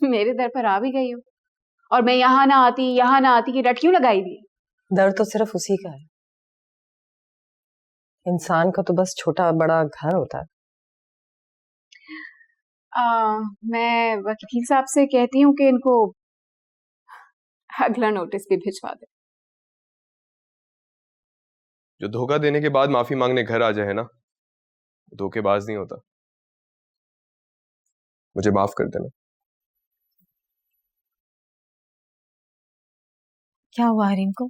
मेरे दर पर आ भी गई हो और मैं यहाँ ना आती कि रट क्यों लगाई दी? दर तो सिर्फ उसी का है। इंसान का तो बस छोटा बड़ा घर होता है। मैं वकील साहब से कहती हूँ कि इनको अगला नोटिस भी भिजवा दे। जो धोखा देने के बाद माफी मांगने घर आ जाए ना, धोखेबाज नहीं होता। मुझे माफ कर देना। क्या हुआ हरीम को?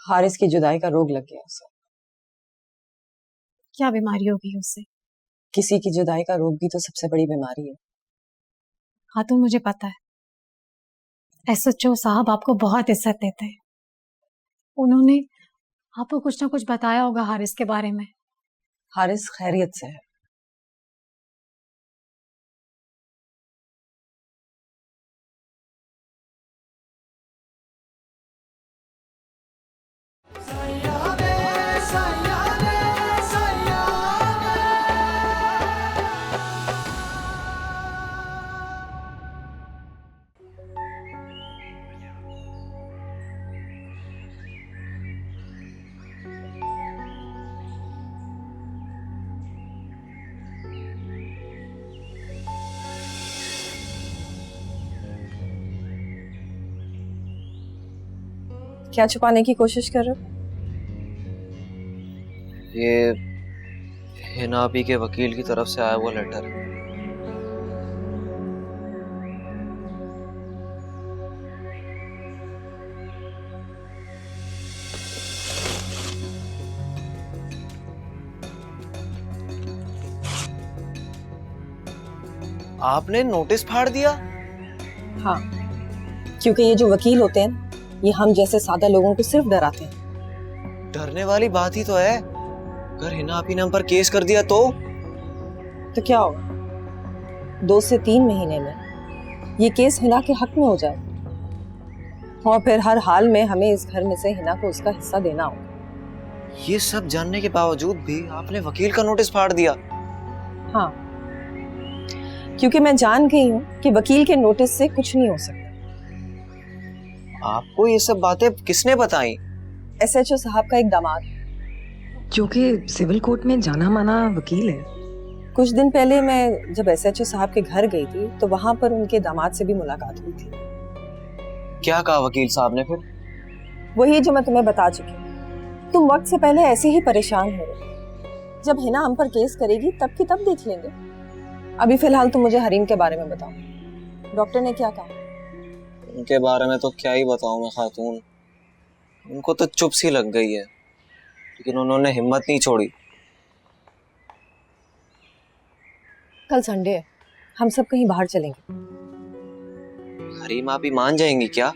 हारिस की जुदाई का रोग लग गया उसे। क्या बीमारी होगी उससे? किसी की जुदाई का रोग भी तो सबसे बड़ी बीमारी है। हाँ तो मुझे पता है, एसएचओ साहब आपको बहुत इज्जत देते हैं। उन्होंने आपको कुछ ना कुछ बताया होगा हारिस के बारे में। हारिस खैरियत से है। क्या छुपाने की कोशिश कर रहे हो? ये हिना आपी के वकील की तरफ से आया हुआ लेटर है। आपने नोटिस फाड़ दिया? हाँ, क्योंकि ये जो वकील होते हैं ये हम जैसे सादा लोगों को सिर्फ डराते हैं। डरने वाली बात ही तो है। अगर हिना आपी ने हम पर केस कर दिया तो क्या होगा? 2 से 3 महीने में ये केस हिना के हक में हो जाए और फिर हर हाल में हमें इस घर में से हिना को उसका हिस्सा देना होगा। ये सब जानने के बावजूद भी आपने वकील का नोटिस फाड़ दिया? हाँ, क्योंकि मैं जान गई हूँ कि वकील के नोटिस से कुछ नहीं हो सकता। आपको ये सब बातें किसने बताई? एसएचओ साहब का एक दामाद, जो कि सिविल कोर्ट में जाना माना वकील है। कुछ दिन पहले मैं जब एसएचओ साहब के घर गई थी तो वहां पर उनके दामाद से भी मुलाकात हुई थी। क्या कहा वकील साहब ने फिर? वही जो मैं तुम्हें बता चुकी हूँ। तुम वक्त से पहले ऐसे ही परेशान हो रहे। जब हिना हम पर केस करेगी तब की तब देख लेंगे। अभी फिलहाल तुम मुझे हरीम के बारे में बताओ। डॉक्टर ने क्या कहा? उनके बारे में तो क्या ही बताऊं मैं खातून। उनको तो चुप सी लग गई है, लेकिन उन्होंने हिम्मत नहीं छोड़ी। कल संडे है, हम सब कहीं बाहर चलेंगे। हरीम आप ही मान जाएंगी क्या?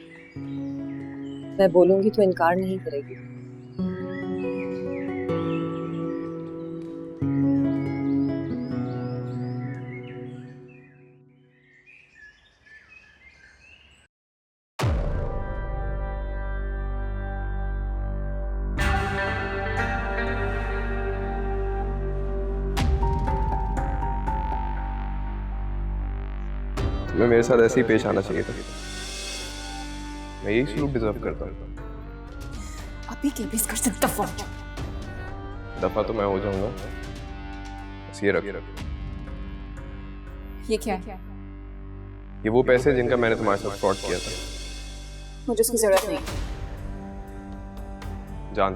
मैं बोलूंगी तो इनकार नहीं करेगी। तुम्हें मेरे साथ ऐसे ही पेश आना चाहिए था। मैं यही सलूक डिजर्व करता हूँ। अभी के भी कर सकता हूँ। दफा तो मैं हो जाऊंगा। बस ये रख। ये क्या है? ये वो पैसे जिनका मैंने तुम्हारे साथ फ्रॉड किया था। मुझे उसकी जरूरत नहीं। जान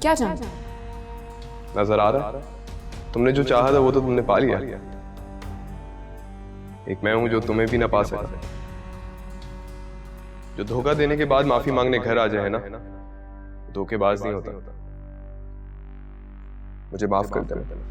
क्या जान? नजर आ रहा? तुमने जो चाहा था वो तो तुमने पा लिया। एक मैं हूं जो तुम्हें भी ना पा सका। जो धोखा देने के बाद माफी मांगने घर आ जाए ना, धोखेबाज नहीं होता। मुझे माफ कर देना।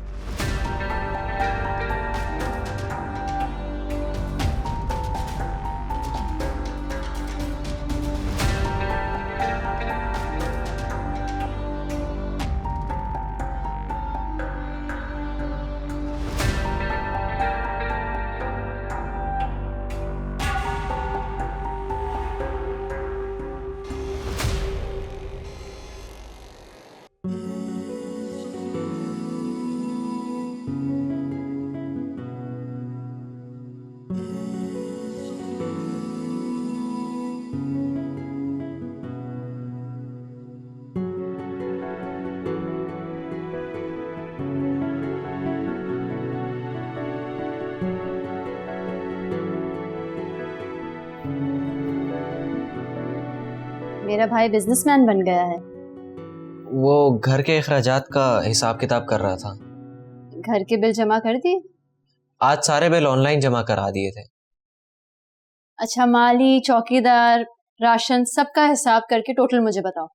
मेरा भाई बिजनेसमैन बन गया है। वो घर के अखराजात का हिसाब किताब कर रहा था। घर के बिल जमा कर दिए? आज सारे बिल ऑनलाइन जमा करा दिए थे। अच्छा, माली, चौकीदार, राशन, सबका हिसाब करके टोटल मुझे बताओ।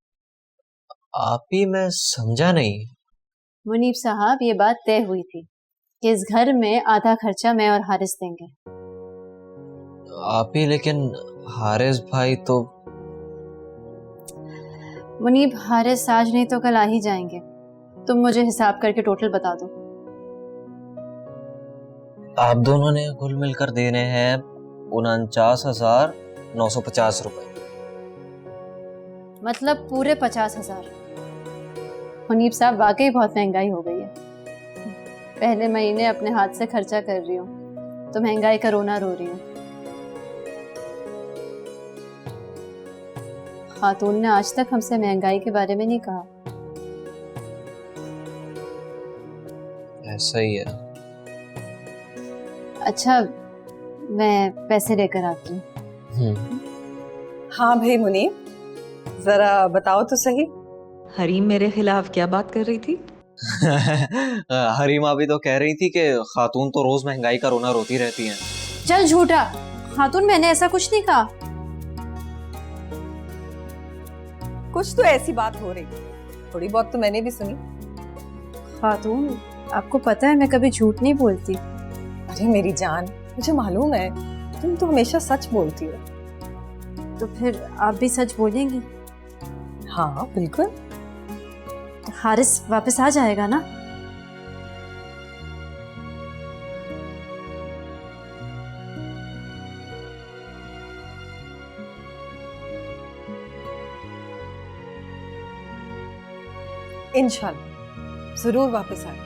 आप ही, मैं समझा नहीं। मुनीब साहब, ये बात तय हुई थी कि इस घर में आधा खर्चा मैं और हारिस देंगे। आप ही, लेकिन हारिस भाई तो। मुनीब, हारिस आज नहीं तो कल आ ही जाएंगे। तुम मुझे हिसाब करके टोटल बता दो। आप दोनों ने कुल मिलकर देने हैं 49,950 रुपए। मतलब पूरे 50,000। मुनीब साहब, वाकई बहुत महंगाई हो गई है। पहले महीने अपने हाथ से खर्चा कर रही हूँ तो महंगाई का रोना रो रही हूँ। खातून ने आज तक हमसे महंगाई के बारे में नहीं कहा। ऐसा ही है। अच्छा, मैं पैसे लेकर आती हूँ। हाँ भाई मुनीब, जरा बताओ तो सही। हरीम मेरे खिलाफ क्या बात कर रही थी? हरीमा भी तो कह रही थी कि खातून तो रोज महंगाई का रोना रोती रहती हैं। चल झूठा, खातून मैंने ऐसा कुछ नहीं कहा। कुछ तो ऐसी बात हो रही, थोड़ी बहुत तो मैंने भी सुनी। खातून, आपको पता है मैं कभी झूठ नहीं बोलती। अरे मेरी जान, मुझे मालूम है तुम तो हमेशा सच बोलती हो। तो फिर आप भी सच बोलेंगी? हाँ बिल्कुल। तो हारिस वापस आ जाएगा ना? इंशाल्लाह जरूर वापस आए।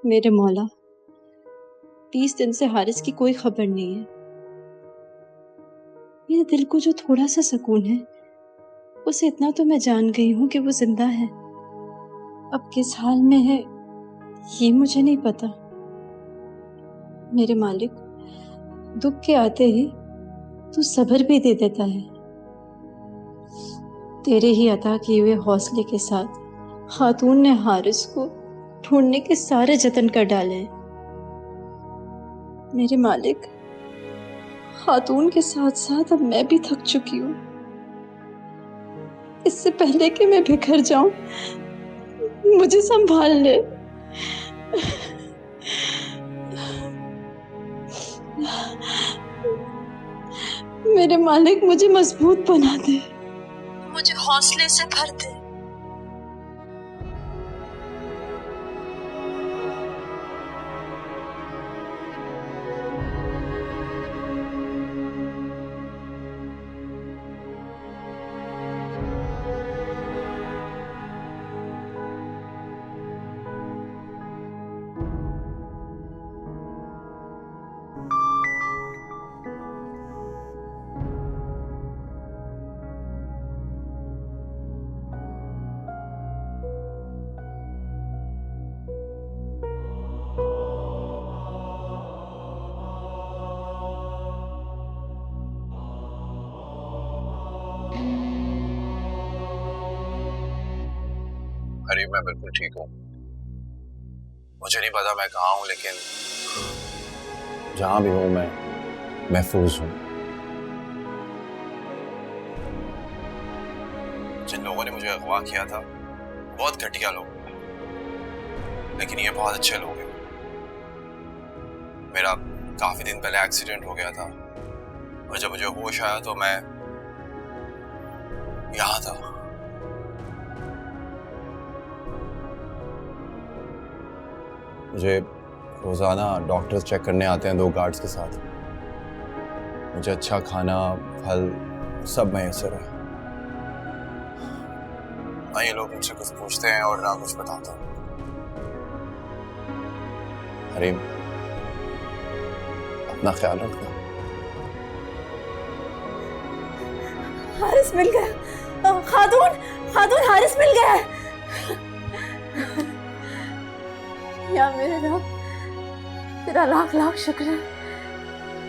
मेरे मौला, 20 दिन से हारिस की कोई खबर नहीं है। मेरे दिल को जो थोड़ा सा सुकून है, उसे इतना तो मैं जान गई हूँ कि वो जिंदा है। अब किस हाल में है ये मुझे नहीं पता। मेरे मालिक, दुख के आते ही तू सब्र भी दे देता है। तेरे ही अता किए हुए हौसले के साथ खातून ने हारिस को ढूंढने के सारे जतन कर डाले हैं। मेरे मालिक, खातून के साथ साथ अब मैं भी थक चुकी हूँ। इससे पहले कि मैं बिखर जाऊं, मुझे संभाल ले। मेरे मालिक, मुझे मजबूत बना दे, मुझे हौसले से भर दे। अरे मैं बिल्कुल ठीक हूँ। मुझे नहीं पता मैं कहाँ हूँ, लेकिन जहाँ भी हूँ मैं महफूज हूँ। जिन लोगों ने मुझे अगवा किया था बहुत घटिया लोग, लेकिन ये बहुत अच्छे लोग हैं। मेरा काफी दिन पहले एक्सीडेंट हो गया था और जब मुझे होश आया तो मैं यहाँ था। मुझे रोजाना डॉक्टर्स चेक करने आते हैं 2 गार्ड्स के साथ। मुझे अच्छा खाना, फल सब मैसर है। ना ये लोग मुझसे कुछ पूछते हैं और ना कुछ बताते हैं। हरीम, अपना ख्याल रखना। हारिस मिल गया। खातून खातून हारिस मिल गया है। या मेरे रब, तेरा लाख लाख शुक्र है,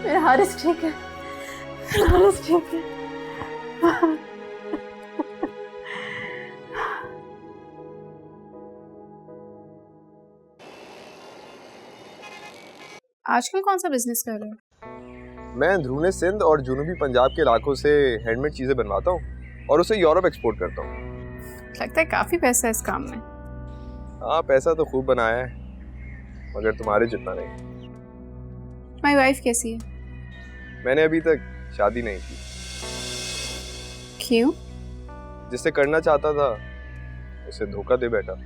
मेरा हारिस ठीक है, मेरा हारिस ठीक है। आजकल कौन सा बिजनेस कर रहे हो? मैं अंदरूनी सिंध और जुनूबी पंजाब के इलाकों से हैंडमेड चीजें बनवाता हूँ और उसे यूरोप एक्सपोर्ट करता हूँ। लगता है काफी पैसा है इस काम में। हाँ, पैसा तो खूब बनाया है, मगर तुम्हारे जितना नहीं। माय वाइफ कैसी है? मैंने अभी तक शादी नहीं की। क्यों? जिससे करना चाहता था उसे धोखा दे बैठा।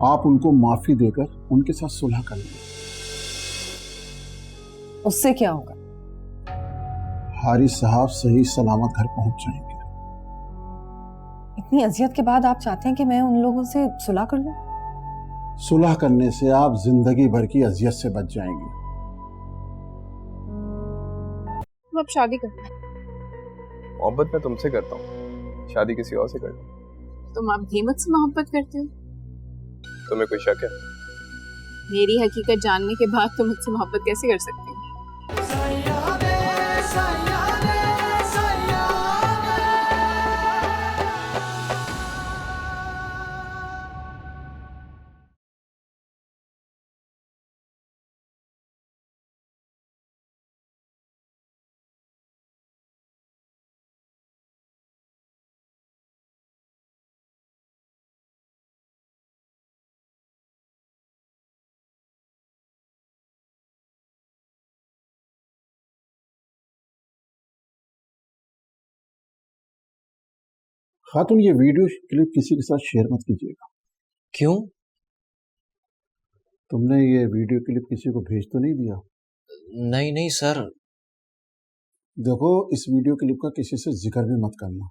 आप उनको माफी देकर उनके साथ सुलह कर लें। उससे क्या होगा? हारिस साहब सही सलामत घर पहुंच जाएंगे। इतनी अजियत के बाद आप चाहते हैं कि मैं उन लोगों से सुलह कर लूं? सुलह करने से आप जिंदगी भर की अजियत से बच जाएंगे। तुम अब शादी करना है? मोहब्बत मैं तुमसे करता हूँ, शादी किसी और से करता हूँ। तुम अब हेमत से मोहब्बत करते हो? तुम्हें कोई शक है? मेरी हकीकत जानने के बाद तुम मुझसे मोहब्बत कैसे कर सकते हो? खातून, ये वीडियो क्लिप किसी के साथ शेयर मत कीजिएगा। क्यों? तुमने ये वीडियो क्लिप किसी को भेज तो नहीं दिया? नहीं नहीं सर। देखो, इस वीडियो क्लिप का किसी से जिक्र भी मत करना।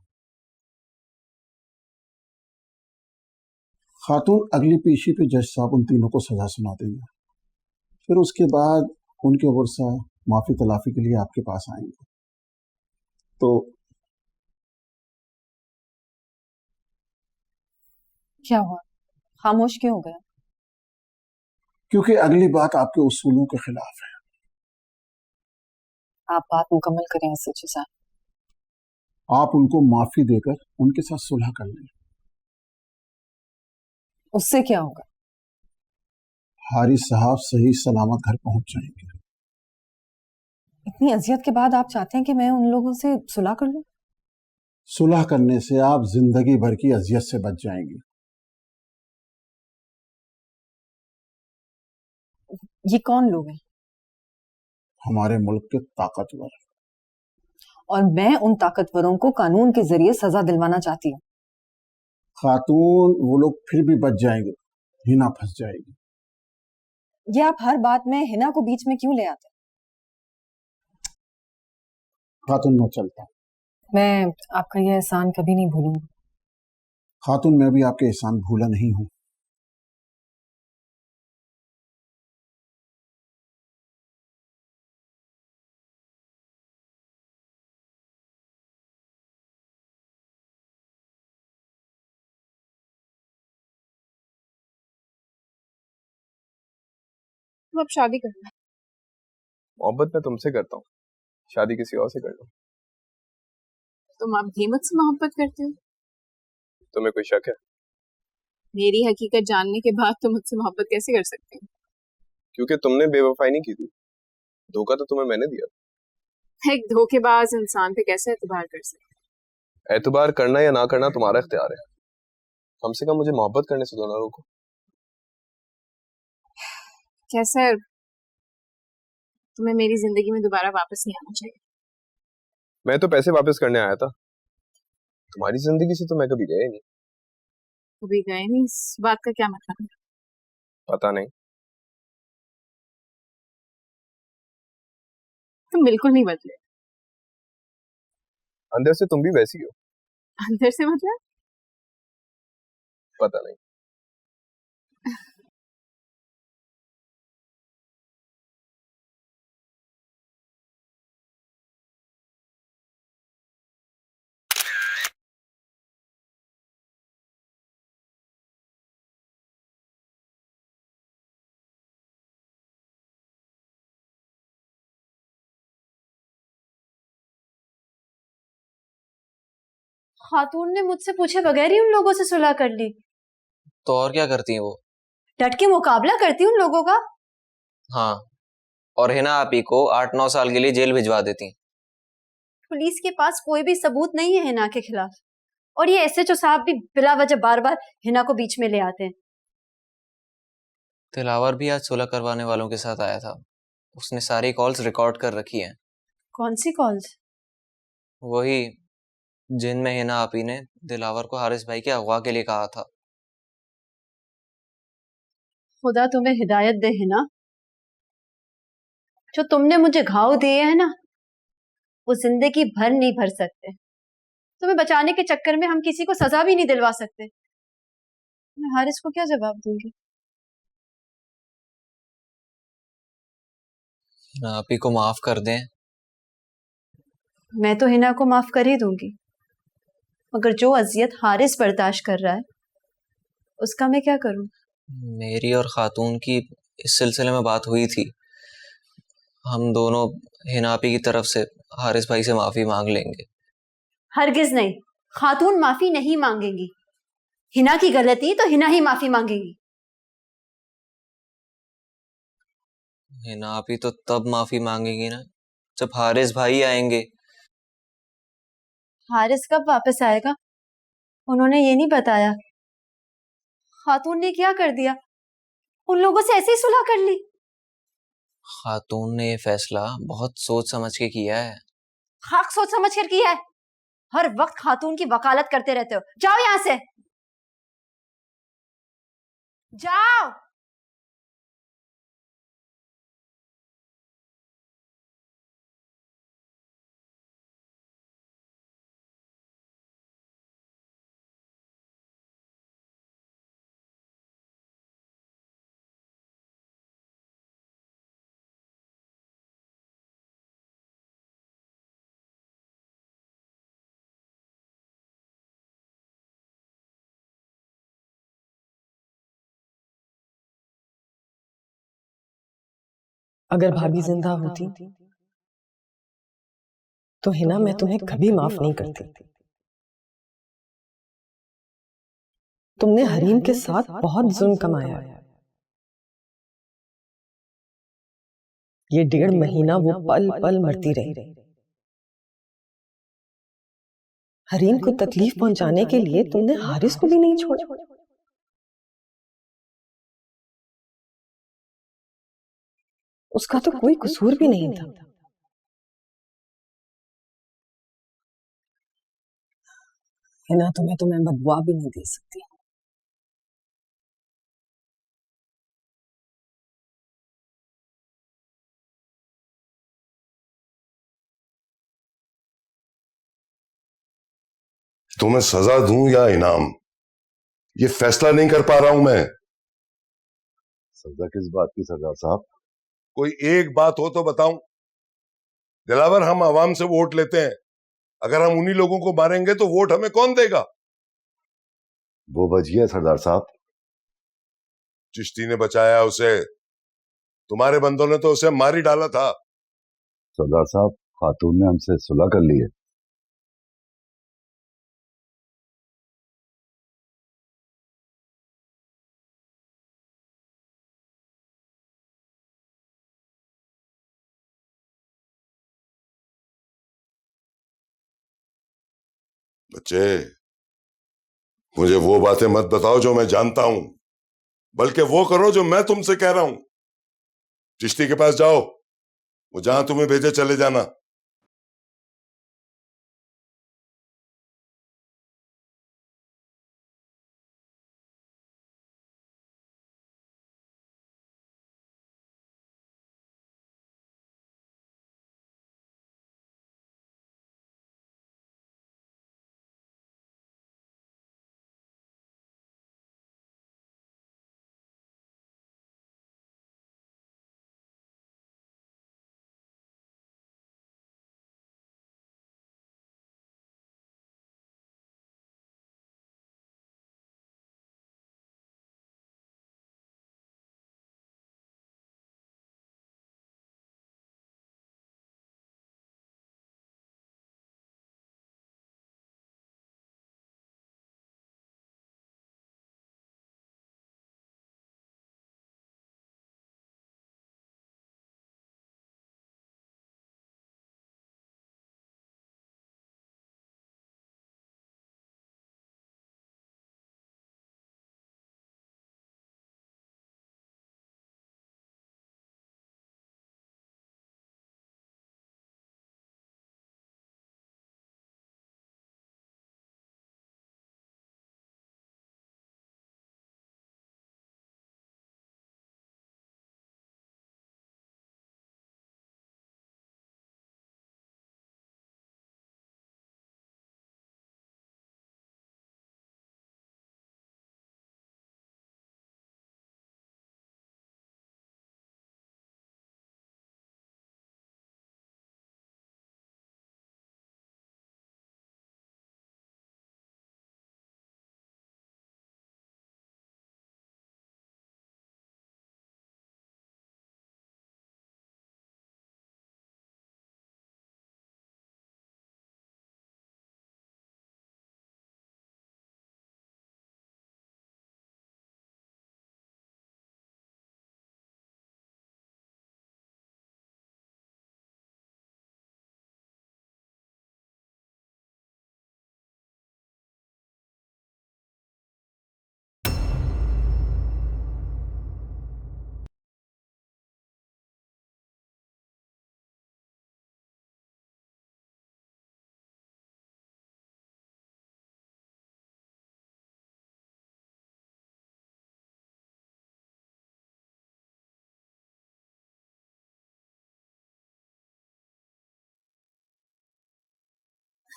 खातून, अगली पेशी पे जज साहब उन तीनों को सजा सुना देंगे। फिर उसके बाद उनके वर्षा माफी तलाफी के लिए आपके पास आएंगे। तो क्या हुआ? खामोश क्यों हो गया? क्योंकि अगली बात आपके उसूलों के खिलाफ है। आप बात मुकम्मल करें एसएचओ साहब। आप उनको माफी देकर उनके साथ सुलह कर लें। उससे क्या होगा? हारिस साहब सही सलामत घर पहुंच जाएंगे। इतनी अजियत के बाद आप चाहते हैं कि मैं उन लोगों से सुलह कर लूं? सुलह करने से आप जिंदगी भर की अजियत से बच जाएंगे। ये कौन लोग हैं? हमारे मुल्क के ताकतवर। और मैं उन ताकतवरों को कानून के जरिए सजा दिलवाना चाहती हूँ। खातून, वो लोग फिर भी बच जाएंगे, हिना फंस जाएगी। ये आप हर बात में हिना को बीच में क्यों ले आते हैं? खातून, मैं चलता हूँ। मैं आपका ये एहसान कभी नहीं भूलूंगी। खातून, मैं भी आपके एहसान भूला नहीं हूँ। तुम अब शादी करना है? मोहब्बत मैं तुमसे करता हूँ, शादी किसी और से करता हूँ। तुम अब हेमत से मोहब्बत करते हो? तुम्हें कोई शक है? मेरी हकीकत जानने के बाद तुम मुझसे मोहब्बत कैसे कर सकते हो? क्योंकि तुमने बेवफाई नहीं की थी, धोखा तो तुम्हें मैंने दिया। एक धोखेबाज इंसान पे कैसे एतबार कर सकते? एतबार करना या ना करना तुम्हारा इख्तियार है, कम से कम मुझे मोहब्बत करने से तो ना रोको। कैसे? तुम्हें मेरी जिंदगी में दोबारा वापस नहीं आना चाहिए। मैं तो पैसे वापस करने आया था, तुम्हारी जिंदगी से तो मैं कभी गया ही नहीं। कभी गए नहीं, इस बात का क्या मतलब है? पता नहीं। तुम बिल्कुल नहीं बदले। अंदर से तुम भी वैसी हो। अंदर से मतलब? पता नहीं। खातून ने मुझसे पूछे बगैर ही उन लोगों से सुलह कर ली। तो और क्या करती हैं वो? डट के मुकाबला करती उन लोगों का। हाँ, और हिना आपी को 8-9 साल के लिए जेल भिजवा देती। पुलिस के पास कोई भी सबूत नहीं है हिना के खिलाफ, और ये एसएचओ साहब भी बिला वजह बार बार हिना को बीच में ले आते हैं। दिलावर भी आज सुलह करवाने वालों के साथ आया था। उसने सारी कॉल्स रिकॉर्ड कर रखी हैं। कौन सी कॉल्स? वही जिनमें हिना आपी ने दिलावर को हारिस भाई के अगवा के लिए कहा था। खुदा तुम्हें हिदायत दे हिना, जो तुमने मुझे घाव दिए हैं ना, वो जिंदगी भर नहीं भर सकते। तुम्हें बचाने के चक्कर में हम किसी को सजा भी नहीं दिलवा सकते। मैं हारिस को क्या जवाब दूंगी? हिना आपी को माफ कर दें। मैं तो हिना को माफ कर ही दूंगी, मगर जो अजियत हारिस बर्दाश्त कर रहा है उसका मैं क्या करूं? मेरी और खातून की इस सिलसिले में बात हुई थी। हम दोनों हिना आपी की तरफ से हारिस भाई से माफी मांग लेंगे। हरगिज नहीं, खातून माफी नहीं मांगेंगी। हिना की गलती तो हिना ही माफी मांगेगी। हिना आपी तो तब माफी मांगेगी ना जब हारिस भाई आएंगे। हारिस कब वापस आएगा उन्होंने ये नहीं बताया। खातून ने क्या कर दिया? उन लोगों से ऐसे ही सुलह कर ली। खातून ने ये फैसला बहुत सोच समझ के किया है। खाक सोच समझ कर किया है। हर वक्त खातून की वकालत करते रहते हो। जाओ यहां से, जाओ। अगर भाभी जिंदा होती तो हिना मैं तुम्हें कभी माफ नहीं करती। तुमने हरीम के साथ बहुत जुल्म कमाया है। ये 1.5 महीना वो पल पल मरती रही। हरीम को तकलीफ पहुंचाने के लिए तुमने हारिस को भी नहीं छोड़ा। उसका तो कोई कसूर भी नहीं था। हिना तुम्हें तो मैं बदुआ भी नहीं दे सकती। तुम्हें सजा दूं या इनाम, ये फैसला नहीं कर पा रहा हूं मैं। सजा किस बात की सरदार साहब? कोई एक बात हो तो बताऊं। दिलावर, हम आवाम से वोट लेते हैं। अगर हम उन्हीं लोगों को मारेंगे तो वोट हमें कौन देगा? वो बच गया सरदार साहब। चिश्ती ने बचाया उसे। तुम्हारे बंदों ने तो उसे मार ही डाला था। सरदार साहब, खातून ने हमसे सुलह कर ली है। बच्चे, मुझे वो बातें मत बताओ जो मैं जानता हूं, बल्कि वो करो जो मैं तुमसे कह रहा हूं। चिश्ती के पास जाओ, वो जहां तुम्हें भेजे चले जाना।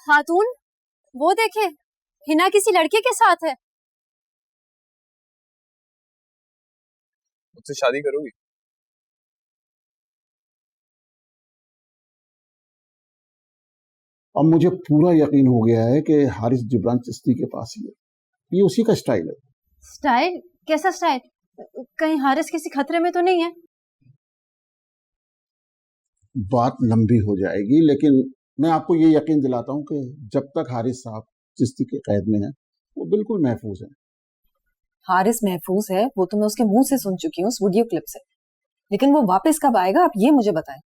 खातून, वो देखे, हिना किसी लड़के के साथ है। मुझसे शादी करोगी? अब मुझे पूरा यकीन हो गया है कि हारिस जिब्रान चिश्ती के पास ही है। ये उसी का स्टाइल है। स्टाइल? कैसा स्टाइल? कहीं हारिस किसी खतरे में तो नहीं है? बात लंबी हो जाएगी, लेकिन मैं आपको ये यकीन दिलाता हूं कि जब तक हारिस साहब चिश्ती के कैद में हैं, वो बिल्कुल महफूज हैं। हारिस महफूज है वो तो मैं उसके मुंह से सुन चुकी हूँ, उस वीडियो क्लिप से। लेकिन वो वापस कब आएगा आप ये मुझे बताएं।